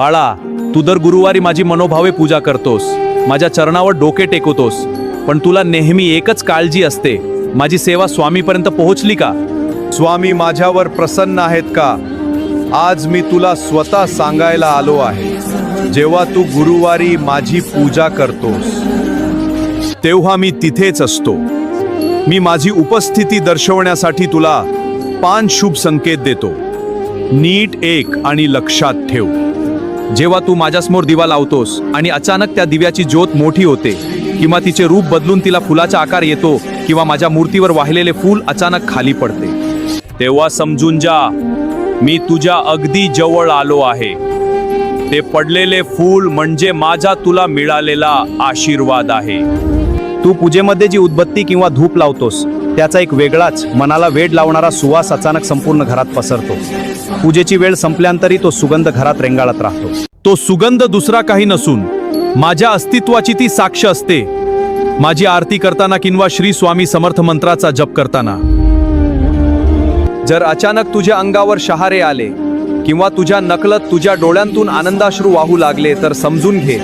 बाळा, तू दर गुरुवारी माझी मनोभावे पूजा करतोस, माझ्या चरणावर डोके टेकवतोस, पण तुला नेहमी एकच काळजी असते, माझी सेवा स्वामीपर्यंत पोहोचली का? स्वामी माझ्यावर प्रसन्न आहेत का? आज मी तुला स्वतः सांगायला आलो आहे. जेव्हा तू गुरुवारी माझी पूजा करतोस तेव्हा मी तिथेच असतो. मी माझी उपस्थिती दर्शवण्यासाठी तुला 5 शुभ संकेत देतो. नीट ऐक आणि लक्षात ठेव. जेव्हा तू माझ्यासमोर दिवा लावतोस आणि अचानक त्या दिव्याची ज्योत मोठी होते, किंवा तिचे रूप बदलून तिला फुलाचा आकार येतो, किंवा माझ्या मूर्तीवर वाहिलेले फूल अचानक खाली पडते, तेव्हा समजून जा, मी तुझ्या अगदी जवळ आलो आहे. ते पडलेले फूल म्हणजे माझा तुला मिळालेला आशीर्वाद आहे. तू पूजेमध्ये जी उदबत्ती किंवा धूप लावतोस त्याचा एक वेगळाच मनाला वेड लावणारा सुवास अचानक संपूर्ण घरात पसरतो. पूजेची वेळ संपल्यानंतरही तो सुगंध घरात रेंगाळत राहतो. तो सुगंध दुसरा काही नसून माझ्या अस्तित्वाची ती साक्ष असते. माझी आरती करताना किंवा श्री स्वामी समर्थ मंत्राचा जप करताना. जर अचानक तुझ्या अंगावर शहारे आले किंवा तुझ्या नकळत तुझ्या डोळ्यांतून आनंदाश्रू वाहू लागले, तर समजून घे,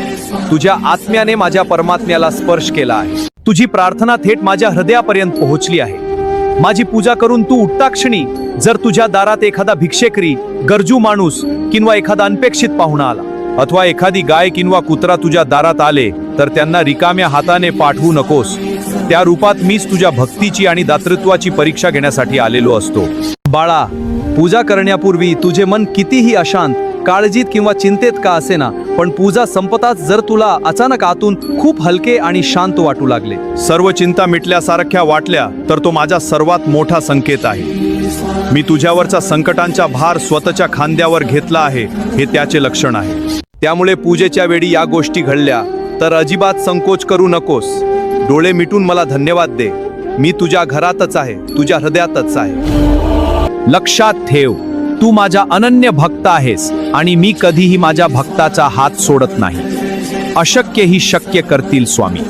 तुझ्या आत्म्याने माझ्या परमात्म्याला स्पर्श केला आहे. तुझी प्रार्थना थेट माझ्या हृदयापर्यंत पोहोचली आहे. माझी पूजा करून तू उठता क्षणी जर तुझ्या दारात एखादा भिक्षेकरी, गरजू माणूस किंवा एखादा अनपेक्षित पाहुणा आला, अथवा एखादी गाय किंवा कुत्रा तुझ्या दारात आले, तर त्यांना रिकाम्या हाताने पाठवू नकोस. त्या रूपात मीच तुझ्या भक्तीची आणि दातृत्वाची परीक्षा घेण्यासाठी आलेलो असतो. बाळा, पूजा करण्यापूर्वी तुझे मन कितीही अशांत, काळजीत किंवा चिंतेत का असेना, पण पूजा संपताच जर तुला अचानक आतून खूप हलके आणि शांत वाटू लागले, सर्व चिंता मिटल्यासारख्या वाटल्या, तर तो माझा सर्वात मोठा संकेत आहे. मी तुझ्यावरचा संकटांचा भार स्वतःच्या खांद्यावर घेतला आहे, हे त्याचे लक्षण आहे. त्यामुळे पूजेच्या वेळी या गोष्टी घडल्या तर अजिबात संकोच करू नकोस. डोळे मिटून मला धन्यवाद दे. मी तुझ्या घरातच आहे, तुझ्या हृदयातच आहे. लक्षात ठेव, तू माझा अनन्य भक्त आहेस आणि मी कधीही माझ्या भक्ताचा हात सोडत नाही. अशक्य ही शक्य करतील स्वामी.